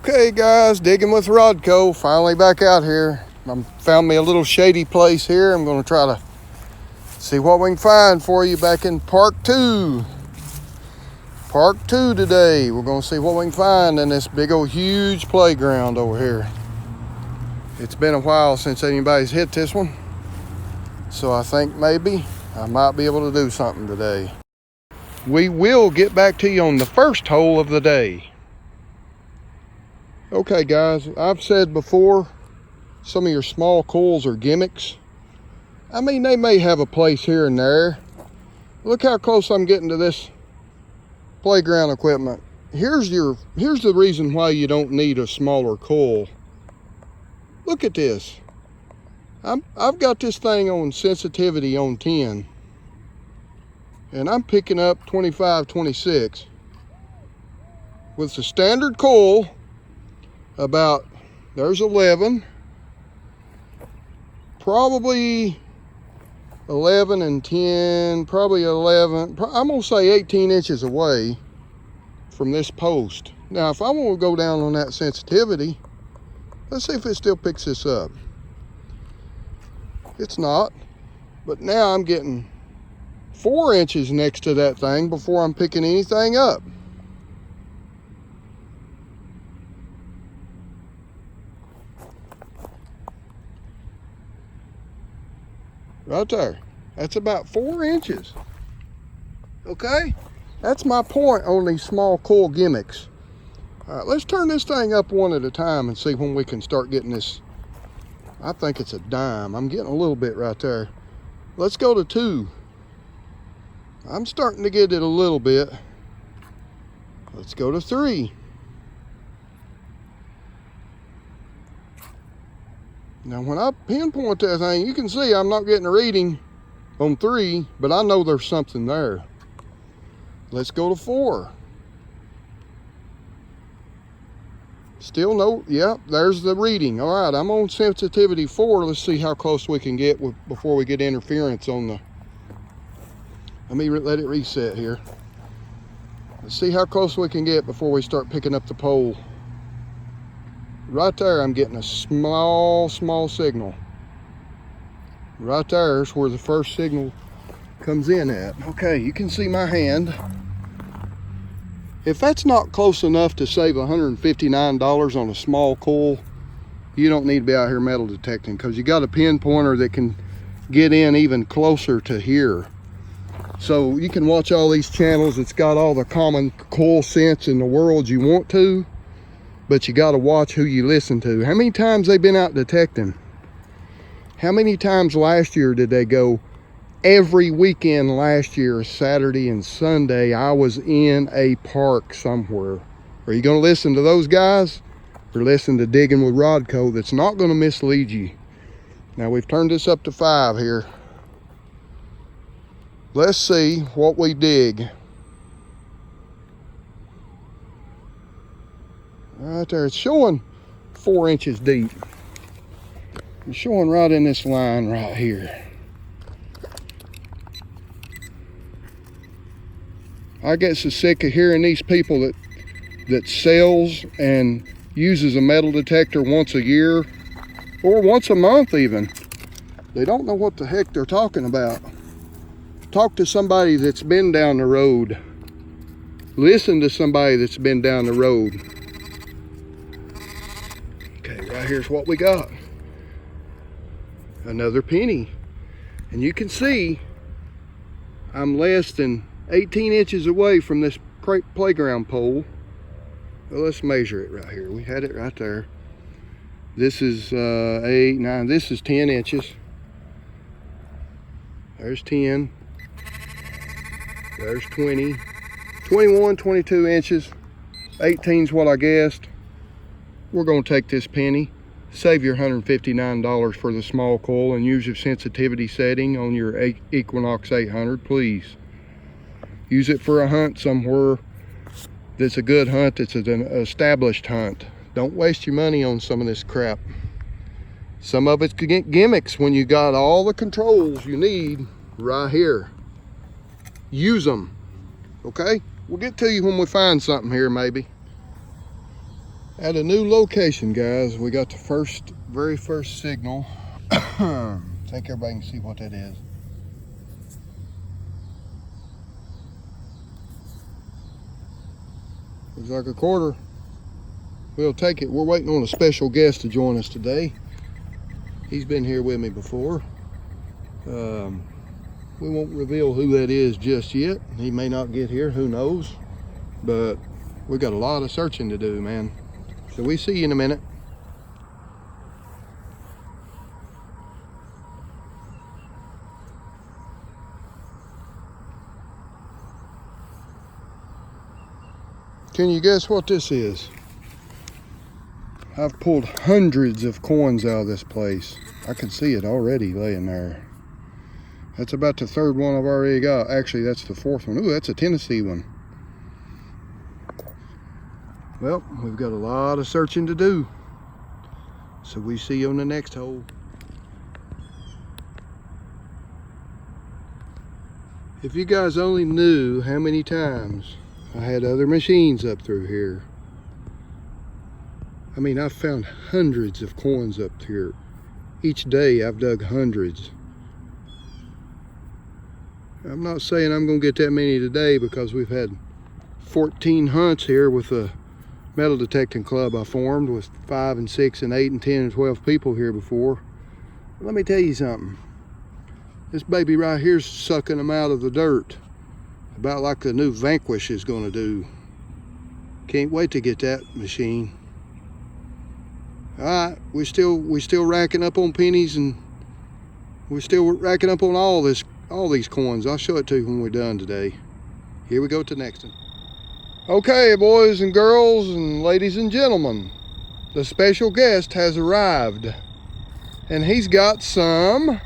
Okay guys, digging with Rodco, finally back out here. I found me a little shady place here. I'm gonna try to see what we can find for you back in Park 2. Park 2 today. We're gonna see what we can find in this big old huge playground over here. It's been a while since anybody's hit this one, so I think maybe I might be able to do something today. We will get back to you on the first hole of the day. Okay guys, I've said before, some of your small coils are gimmicks. I mean, they may have a place here and there. Look how close I'm getting to this playground equipment. Here's the reason why you don't need a smaller coil. Look at this. I've got this thing on sensitivity on 10. And I'm picking up 25, 26. With the standard coil, about, there's 11. Probably 11 and 10, probably 11. I'm gonna say 18 inches away from this post. Now, if I want to go down on that sensitivity, let's see if it still picks this up. It's not, but now I'm getting 4 inches next to that thing before I'm picking anything up. Right there. That's about 4 inches. Okay? That's my point on these small coil gimmicks. All right, let's turn this thing up one at a time and see when we can start getting this. I think it's a dime. I'm getting a little bit right there. Let's go to 2. I'm starting to get it a little bit. Let's go to 3. Now when I pinpoint that thing, you can see I'm not getting a reading on 3, but I know there's something there. Let's go to 4. Still no, yep, there's the reading. All right, I'm on sensitivity 4. Let's see how close we can get before we get interference on the, let me let it reset here. Let's see how close we can get before we start picking up the pole. Right there, I'm getting a small signal. Right there's where the first signal comes in at. Okay, you can see my hand. If that's not close enough to save $159 on a small coil, you don't need to be out here metal detecting, because you got a pinpointer that can get in even closer to here. So you can watch all these channels. It's got all the common coil sense in the world you want to, but you got to watch who you listen to. How many times they been out detecting? How many times last year did they go? Every weekend last year, Saturday and Sunday, I was in a park somewhere. Are you going to listen to those guys? Or listen to Digging with Rodco that's not going to mislead you? Now we've turned this up to 5 here. Let's see what we dig. Right there, it's showing 4 inches deep. It's showing right in this line right here. I get so sick of hearing these people that sells and uses a metal detector once a year or once a month even. They don't know what the heck they're talking about. Talk to somebody that's been down the road. Listen to somebody that's been down the road. Okay, right here's what we got. Another penny. And you can see I'm less than 18 inches away from this playground pole. Well, let's measure it right here. We had it right there. This is 8, 9, this is 10 inches. There's 10. There's 20. 21, 22 inches. 18's what I guessed. We're gonna take this penny, save your $159 for the small coil, and use your sensitivity setting on your Equinox 800, please. Use it for a hunt somewhere that's a good hunt, that's an established hunt. Don't waste your money on some of this crap. Some of it's gimmicks when you got all the controls you need right here. Use them, okay? We'll get to you when we find something here maybe. At a new location, guys. We got the very first signal. I think everybody can see what that is. Looks like a quarter. We'll take it. We're waiting on a special guest to join us today. He's been here with me before. We won't reveal who that is just yet. He may not get here, who knows. But we got a lot of searching to do, man. So we see you in a minute. Can you guess what this is? I've pulled hundreds of coins out of this place. I can see it already laying there. That's about the third one I've already got. Actually, that's the fourth one. Ooh, that's a Tennessee one. Well, we've got a lot of searching to do. So we see you on the next hole. If you guys only knew how many times I had other machines up through here. I mean, I've found hundreds of coins up here. Each day I've dug hundreds. I'm not saying I'm gonna get that many today because we've had 14 hunts here with the metal detecting club I formed with 5 and 6 and 8 and 10 and 12 people here before. But let me tell you something. This baby right here's sucking them out of the dirt. About like the new Vanquish is gonna do. Can't wait to get that machine. All right, we're still racking up on pennies, and we're still racking up on all these coins. I'll show it to you when we're done today. Here we go to the next one. Okay, boys and girls and ladies and gentlemen, the special guest has arrived, and he's got some.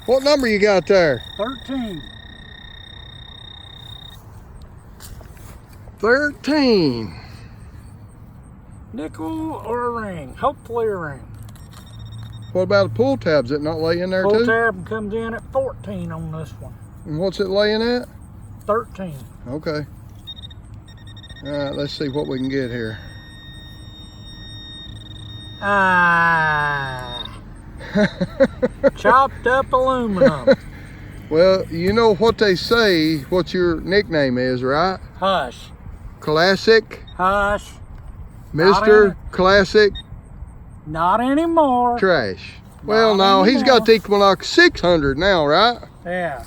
What number you got there? 13. 13. Nickel or a ring? Hopefully a ring. What about a pull tab? Is it not laying there Pull too? tab comes in at 14 on this one. And what's it laying at? 13. Okay. All right, let's see what we can get here. Chopped up aluminum. Well, you know what they say, what your nickname is, right? Hush. Classic? Hush. Mr. Classic? Not anymore. Trash. Well, Not no, he's anymore. got the Equinox 600 now, right? Yeah.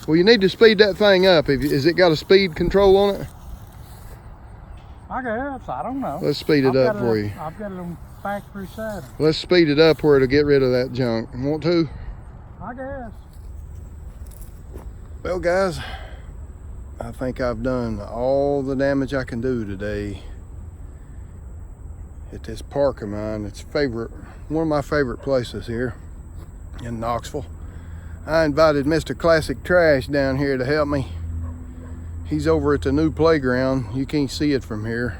Well, you need to speed that thing up. Has it got a speed control on it? I guess. I don't know. Let's speed it up for you. I've got it on factory setting. Let's speed it up where it'll get rid of that junk. Want to? I guess. Well, guys, I think I've done all the damage I can do today at this park of mine. It's one of my favorite places here in Knoxville. I invited Mr. Classic Trash down here to help me. He's over at the new playground. You can't see it from here.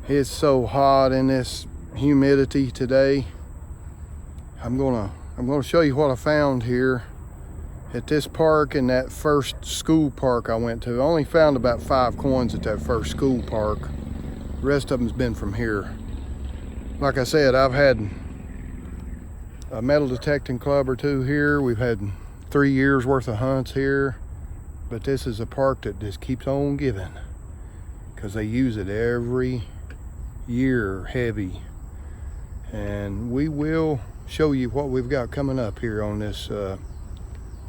It's so hot in this humidity today. I'm gonna show you what I found here at this park and that first school park I went to. I only found about 5 coins at that first school park. The rest of them's been from here. Like I said, I've had a metal detecting club or 2 here. We've had 3 years worth of hunts here. But this is a park that just keeps on giving because they use it every year heavy. And we will show you what we've got coming up here on this,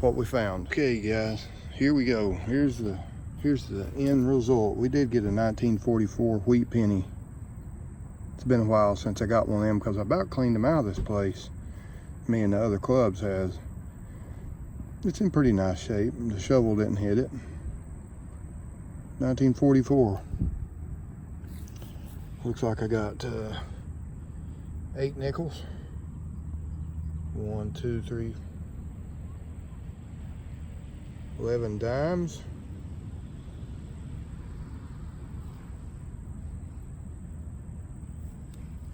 what we found. Okay, guys, here we go. Here's the end result. We did get a 1944 wheat penny. It's been a while since I got one of them because I about cleaned them out of this place. Me and the other clubs has. It's in pretty nice shape. The shovel didn't hit it. 1944. Looks like I got 8 nickels. 1, 2, 3, 11 dimes.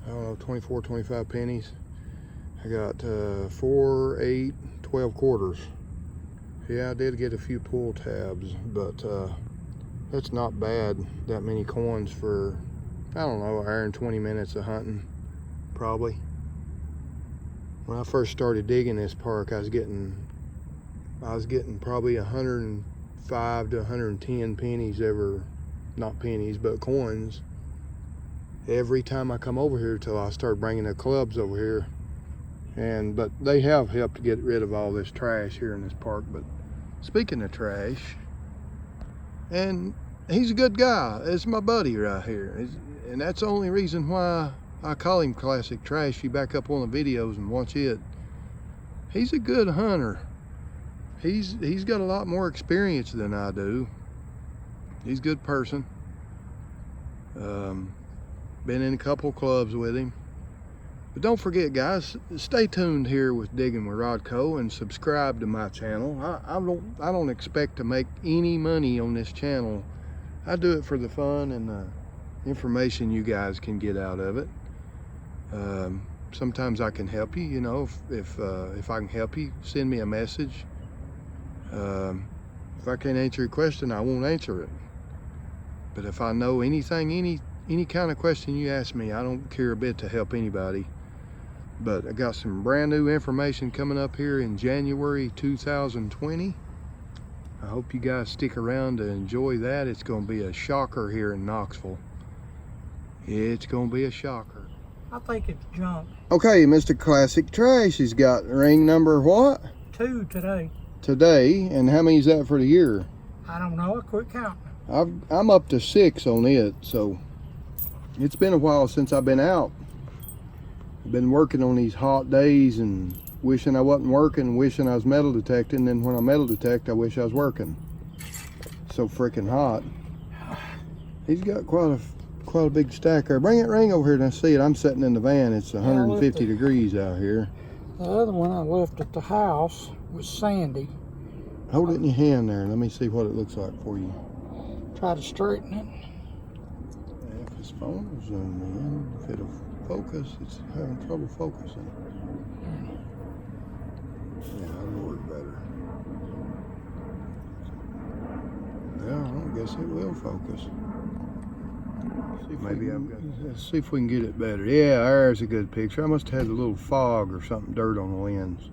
I don't know, 24, 25 pennies. I got 4, 8, 12 quarters. Yeah, I did get a few pull tabs, but that's not bad, that many coins for I don't know, an hour and 20 minutes of hunting, probably. When I first started digging this park, I was getting probably 105 to 110 pennies not pennies, but coins, every time I come over here till I start bringing the clubs over here. But they have helped to get rid of all this trash here in this park. But speaking of trash, and he's a good guy. It's my buddy right here. And that's the only reason why I call him Classic Trash. You back up on the videos and watch it. He's a good hunter. He's got a lot more experience than I do. He's a good person. Been in a couple clubs with him. But don't forget, guys, stay tuned here with Digging with Rodco and subscribe to my channel. I don't expect to make any money on this channel. I do it for the fun and the information you guys can get out of it. Sometimes I can help you, you know, if I can help you, send me a message. If I can't answer your question, I won't answer it. But if I know anything, any kind of question you ask me, I don't care a bit to help anybody. But I got some brand new information coming up here in January 2020. I hope you guys stick around to enjoy that. It's going to be a shocker here in Knoxville. It's going to be a shocker. I think it's junk. Okay, Mr. Classic Trash, he's got ring number what? 2 today. Today, and how many is that for the year? I don't know. I quit counting. I'm up to 6 on it, so it's been a while since I've been out. I've been working on these hot days and wishing I wasn't working, wishing I was metal detecting, and when I metal detect, I wish I was working. So freaking hot. He's got quite a big stack there. Bring that ring over here and I see it. I'm sitting in the van. It's 150 degrees out here. The other one I left at the house was sandy. Hold it in your hand there. Let me see what it looks like for you. Try to straighten it. If his phone will zoom in, if it'll focus, it's having trouble focusing. Yeah, that'll work better. Yeah, I guess it will focus. Maybe I've got. Let's see if we can get it better. Yeah, there's a good picture. I must have had a little fog or something, dirt on the lens.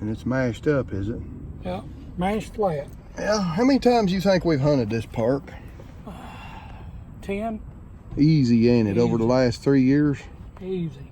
And it's mashed up, is it? Yeah, mashed flat. Yeah. How many times do you think we've hunted this park? 10. Easy, ain't it? Easy. Over the last 3 years? Easy.